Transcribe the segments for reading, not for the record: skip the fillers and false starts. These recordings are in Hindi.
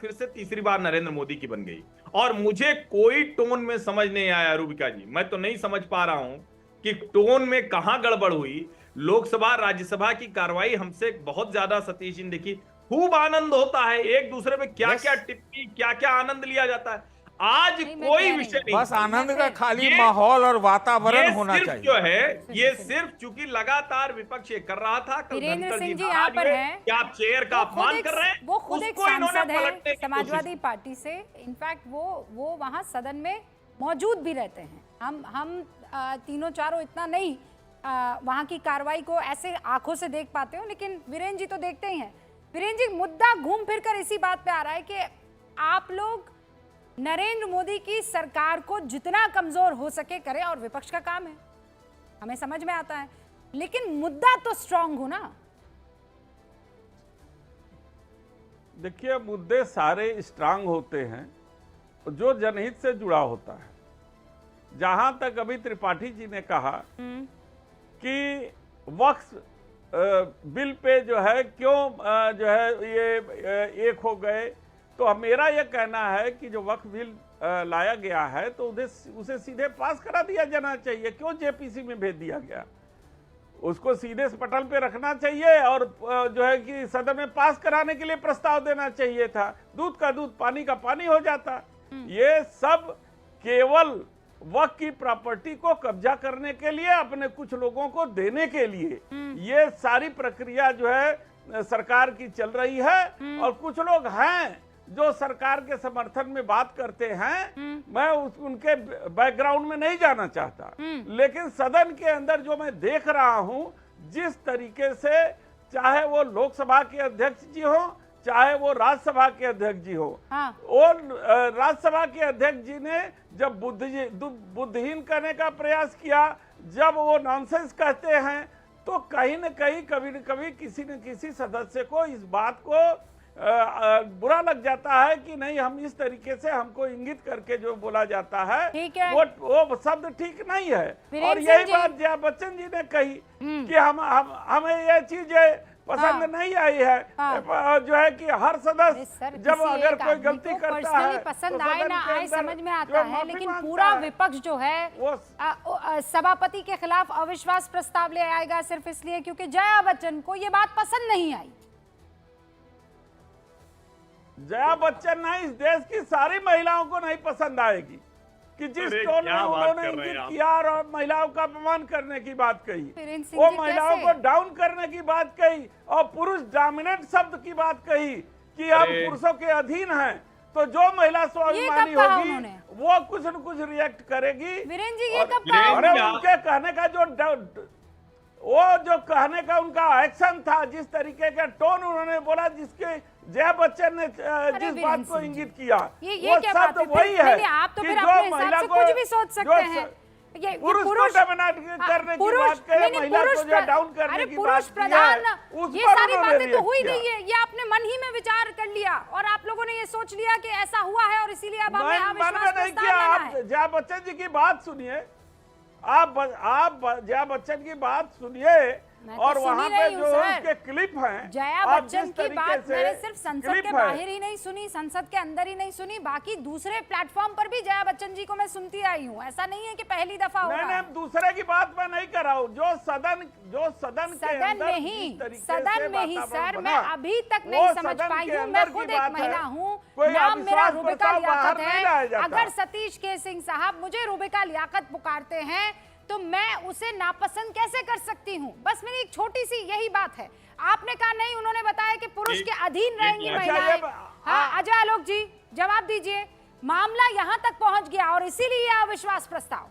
फिर से तीसरी बार नरेंद्र मोदी की बन गई। और मुझे कोई टोन में समझ नहीं आया रूबिका जी, मैं तो नहीं समझ पा रहा हूं कि टोन में कहां गड़बड़ हुई। लोकसभा राज्यसभा की कार्रवाई हमसे बहुत ज्यादा सतीश जी ने देखी, खूब आनंद होता है, एक दूसरे में क्या यस, क्या टिप्पणी क्या क्या आनंद लिया जाता है। आज नहीं, मैं कोई कह रही विषय हूँ, नहीं बस था। आनंद का खाली ये माहौल और वातावरण ये होना सिर्फ जो चाहिए। है, ये सुनिए। सिर्फ चूंकि लगातार विपक्ष ये कर रहा था, कल वीरेंद्र धनखड़ जी सिंह जी यहाँ नाराज पर हुए हैं, कि आप चेयर का अपमान कर रहे हैं, वो खुद एक उसको इन्होंने सांसद पलटने है की कोशिश समाजवादी की। पार्टी से। इनफैक्ट वो वहाँ सदन में मौजूद भी रहते हैं। हम तीनों चारों इतना नहीं वहाँ की कार्रवाई को ऐसे आंखों से देख पाते हो, लेकिन वीरेंद्र जी तो देखते ही हैं। वीरेंद्र जी, मुद्दा घूम फिर कर इसी बात पे आ रहा है कि आप लोग नरेंद्र मोदी की सरकार को जितना कमजोर हो सके करें, और विपक्ष का काम है, हमें समझ में आता है, लेकिन मुद्दा तो स्ट्रांग हो ना। देखिए, मुद्दे सारे स्ट्रांग होते हैं जो जनहित से जुड़ा होता है। जहां तक अभी त्रिपाठी जी ने कहा कि वक्फ बिल पे जो है क्यों जो है ये एक हो गए, तो मेरा यह कहना है कि जो वक्फ बिल लाया गया है तो उसे सीधे पास करा दिया जाना चाहिए। क्यों जेपीसी में भेज दिया गया? उसको सीधे पटल पे रखना चाहिए और जो है कि सदन में पास कराने के लिए प्रस्ताव देना चाहिए था। दूध का दूध, पानी का पानी हो जाता। ये सब केवल वक्फ की प्रॉपर्टी को कब्जा करने के लिए, अपने कुछ लोगों को देने के लिए ये सारी प्रक्रिया जो है सरकार की चल रही है। और कुछ लोग हैं जो सरकार के समर्थन में बात करते हैं। मैं उनके बैकग्राउंड में नहीं जाना चाहता, लेकिन सदन के अंदर जो मैं देख रहा हूं, जिस तरीके से चाहे वो लोकसभा के अध्यक्ष जी हो, चाहे वो राज्यसभा के अध्यक्ष जी हो, और राज्यसभा के अध्यक्ष जी ने जब बुद्धिहीन करने का प्रयास किया, जब वो नॉनसेंस कहते हैं, तो कहीं न कहीं कभी न कभी किसी न किसी सदस्य को इस बात को बुरा लग जाता है कि नहीं, हम इस तरीके से हमको इंगित करके जो बोला जाता है, वो शब्द ठीक नहीं है। और यही बात जया बच्चन जी ने कही कि हमें ये चीज पसंद नहीं आई है। जो है कि हर सदस्य जब अगर कोई गलती करता है पसंद आए ना आए समझ में आता है, लेकिन पूरा विपक्ष जो है सभापति के खिलाफ अविश्वास प्रस्ताव ले आएगा सिर्फ इसलिए क्योंकि जया बच्चन को ये बात पसंद नहीं आई। जया बच्चन नहीं, इस देश की सारी महिलाओं को नहीं पसंद आएगी कि जिस टोन में उन्होंने इंगित किया और महिलाओं का अपमान करने की बात कही, वो महिलाओं को डाउन करने की बात कही और पुरुष डोमिनेट शब्द की बात कही कि हम पुरुषों के अधीन हैं। तो जो महिला स्वाभिमानी होगी वो कुछ न कुछ रिएक्ट करेगी। वीरेंद्र जी, ये कब कहा? उनके कहने का जो कहने का उनका एक्शन था, जिस तरीके का टोन उन्होंने बोला, जिसके जया बच्चन ने जिस बात को इंगित किया, ये वो शब्द वही है आप तो कि फिर जो अपने महिला हिसाब से को कुछ भी सोच सकते हैं। ये पुरुष को डोमिनेट करने की बात कहे, महिला को जो डाउन करने की बात प्रधान, ये सारी बातें तो हुई किया। नहीं है, ये आपने मन ही में विचार कर लिया और आप लोगों ने ये सोच लिया कि ऐसा हुआ है और इसीलिए अब हमें अविश्वास प्रस्ताव लाना है। आप जया बच्चन जी की बात सुनिए, आप जया बच्चन की बात सुनिए और वहां पे जो उनके क्लिप हैं, जया बच्चन की बात मैंने सिर्फ संसद के बाहर ही नहीं सुनी, संसद के अंदर ही नहीं सुनी, बाकी दूसरे प्लेटफॉर्म पर भी जया बच्चन जी को मैं सुनती आई हूँ। ऐसा नहीं है कि पहली दफा हो रहा है। दूसरे की बात मैं नहीं कर रहा हूँ, जो सदन में ही सर, मैं अभी तक नहीं समझ पाई हूँ। मैं खुद एक महिला हूँ, नाम मेरा रूबिका लियाकत है। अगर सतीश के सिंह साहब मुझे रूबिका लियाकत पुकारते हैं तो मैं उसे नापसंद कैसे कर सकती हूँ? बस मेरी एक छोटी सी यही बात है। आपने कहा नहीं, उन्होंने बताया कि पुरुष के अधीन रहेंगी महिलाएं। हाँ, अजय आलोक जी जवाब दीजिए। मामला यहाँ तक पहुंच गया और इसीलिए अविश्वास प्रस्ताव।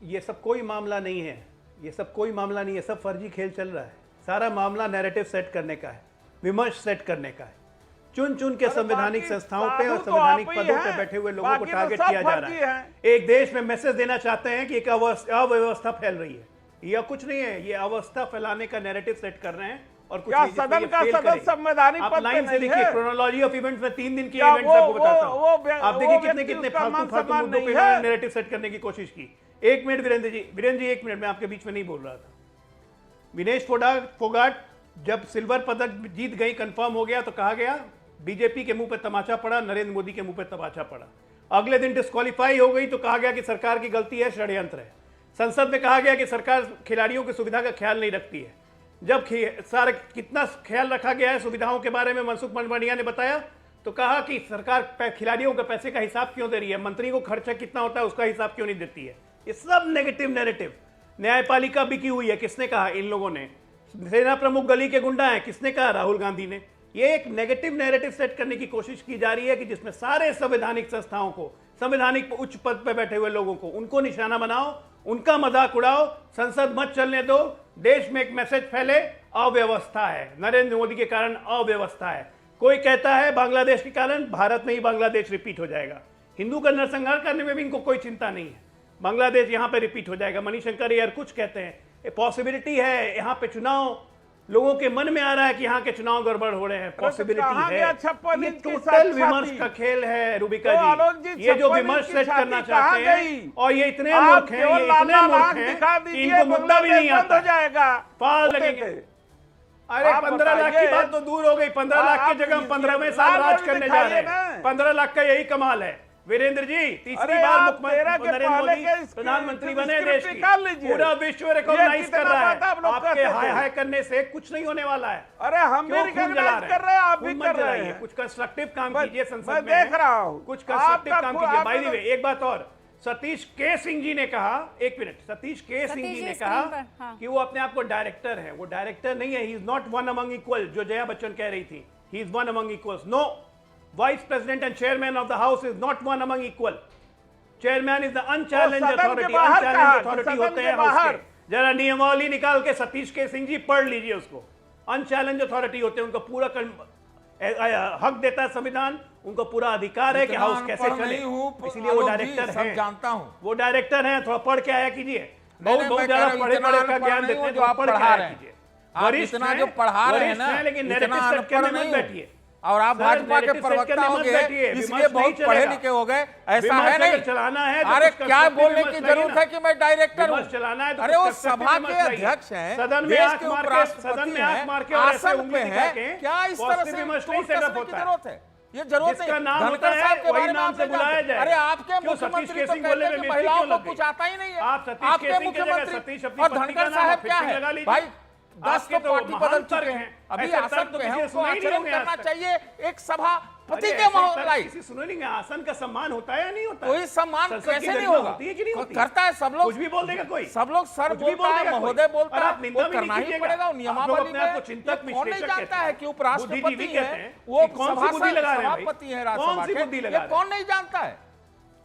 ये सब कोई मामला नहीं है, ये सब कोई मामला नहीं है, सब फर्जी खेल चल रहा है। सारा मामला नैरेटिव सेट करने का है, विमर्श सेट करने का है। चुन चुन के संवैधानिक संस्थाओं पे और संवैधानिक पदों पे बैठे हुए लोगों को टारगेट किया जा रहा है। एक देश में मैसेज देना चाहते हैं कि एक अव्यवस्था फैल रही है। यह कुछ नहीं है, ये अवस्था फैलाने का नैरेटिव सेट कर रहे हैं और कुछ नहीं। सदन का सदस्य संवैधानिक आप लाइन से देखिए, क्रोनोलॉजी ऑफ इवेंट्स में 3 दिन की इवेंट्स आपको बताता हूं। आप देखिए कितने फालतू मुद्दों पे नैरेटिव सेट करने की कोशिश की। 1 मिनट वीरेंद्र जी 1 मिनट, मैं आपके बीच में नहीं बोल रहा था। विनेश फोगाट जब सिल्वर पदक जीत गई, कंफर्म हो गया, तो कहा गया बीजेपी के मुंह पे तमाचा पड़ा, नरेंद्र मोदी के मुंह पे तमाचा पड़ा। अगले दिन डिस्क्वालीफाई हो गई तो कहा गया कि सरकार की गलती है, षड्यंत्र है। संसद में कहा गया कि सरकार खिलाड़ियों की सुविधा का ख्याल नहीं रखती है। जब सारा कितना ख्याल रखा गया है सुविधाओं के बारे में मनसुख मंडाविया ने बताया, तो कहा कि सरकार खिलाड़ियों के पैसे का हिसाब क्यों दे रही है, मंत्री को खर्चा कितना होता है उसका हिसाब क्यों नहीं देती है। ये सब नेगेटिव नैरेटिव। न्यायपालिका बिकी हुई है, किसने कहा? इन लोगों ने। सेना प्रमुख गली के गुंडा हैं, किसने कहा? राहुल गांधी ने। ये एक नेगेटिव नैरेटिव सेट करने की कोशिश की जा रही है कि जिसमें सारे संवैधानिक संस्थाओं को, संवैधानिक उच्च पद पर बैठे हुए लोगों को, उनको निशाना बनाओ, उनका मजाक उड़ाओ, संसद मत चलने दो, देश में एक मैसेज फैले अव्यवस्था है, नरेंद्र मोदी के कारण अव्यवस्था है। कोई कहता है बांग्लादेश के कारण भारत में ही बांग्लादेश रिपीट हो जाएगा। हिंदू का नरसंहार करने में भी इनको कोई चिंता नहीं है, बांग्लादेश यहां पे रिपीट हो जाएगा। मणिशंकर यार कुछ कहते हैं पॉसिबिलिटी है, यहां पे चुनाव, लोगों के मन में आ रहा है कि यहाँ के चुनाव गड़बड़ हो रहे हैं, पॉसिबिलिटी है। ये टोटल विमर्श का खेल है रूबिका जी। ये जो विमर्श सेट करना चाहते हैं, और ये इतने मूर्ख हैं, ये इतने मूर्ख हैं कि इनको मुद्दा भी नहीं आता, पाल लगेंगे। अरे 15 लाख की बात तो दूर हो गई, 15 लाख की जगह 15वें साल राज करने जा रहे हैं। 15 लाख का यही कमाल है वीरेंद्र जी। तीसरी बार मुख्यमंत्री नरेंद्र मोदी प्रधानमंत्री बने देश की, पूरा विश्व रिकॉग्नाइज कर रहा है। आपके हाय हाय करने से कुछ नहीं होने वाला है। अरे हम भी रिकॉग्नाइज कर रहे हैं, आप भी कर रहे हैं। कुछ कंस्ट्रक्टिव काम कीजिए संसद में, देख रहा हूं कुछ कंस्ट्रक्टिव काम कीजिए। बाय द वे एक बात और, सतीश के सिंह जी ने कहा, एक मिनट, सतीश के सिंह जी ने कहा कि वो अपने आप को डायरेक्टर है। वो डायरेक्टर नहीं है, he is not one among equal, जो जया बच्चन कह रही थी, he is one among equals. No, Vice President and Chairman of the House is not one among equal. Chairman is the unchallenged authority. Unchallenged authority होते हैं House के। जरा नियमावली निकाल के सतीश के सिंह जी पढ़ लीजिए उसको। Unchallenged authority होते हैं, उनको पूरा हक देता है संविधान, उनको पूरा अधिकार है कि हाउस कैसे चले, इसलिए वो डायरेक्टर हैं। जानता हूं, वो डायरेक्टर हैं, थोड़ा पढ़ के आया कीजिए। बहुत ज्यादा पढ़े का ज्ञान देते हैं, जो आप पढ़ के आया कीजिए। वरिष्ठ इतना जो पढ़ा रहे हैं ना, लेकिन नैरेटिव सेट करने मत बैठिए। और आप भाजपा के प्रवक्ता हो गए, इसलिए बहुत पढ़े लिखे हो गए, ऐसा है नहीं। चलाना है अरे क्या बोलने की जरूरत है कि मैं डायरेक्टर हूँ? चलाना है। अरे वो सभा के अध्यक्ष हैं, सदन में आंख मार के आसन पे है, क्या इस तरह से सेटअप की जरूरत है? ये जरूरत नहीं। धनखड़ साहब के बारे में आपसे बुलाया जाए। अरे आपके मुख्यमंत्री तो कहते हैं कि महिलाओं को कुछ आता ही नहीं है। आपके मुख्यमंत्री और धनखड़ साहब क्या है भाई? 10 तो पार्टी बदल चुके हैं, अभी आसन पे हैं, उनको आचरण करना चाहिए एक सभापति के माहौल। किसी सुनो नहीं, आसन का सम्मान होता है या नहीं होता? कोई सम्मान कैसे नहीं होगा? करता है सब लोग, कुछ भी बोल देगा कोई, सब लोग सर बोलता है, महोदय बोलता है, वो करना ही पड़ेगा। नियमावली में चिंतक कौन नहीं जानता है कि उपराष्ट्रपति है, वो सभापति है राज्यसभा के, कौन नहीं जानता है?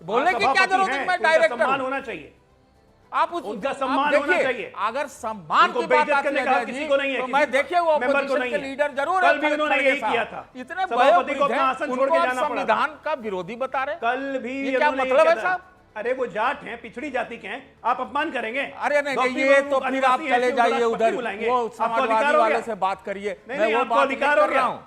बोलने की क्या जरूरत है? मैं डायरेक्टर होना चाहिए, आप उनका सम्मान होना चाहिए। अगर सम्मान की बात आती है किसी को नहीं है, तो मैं देखिए वो ऑपोजिशन के लीडर जरूर है, कल भी उन्होंने यही किया था। इतने सभापति को अपना आसन छोड़ के जाना पड़ा, संविधान का विरोधी बता रहे। कल भी क्या मतलब है साहब? अरे वो जाट हैं, पिछड़ी जाति के हैं, आप अपमान करेंगे? अरे नहीं, ये तो फिर आप चले जाइए उधर, वो समाजवादी वाले से बात करिए। मैं वो बात कर रहा हूँ।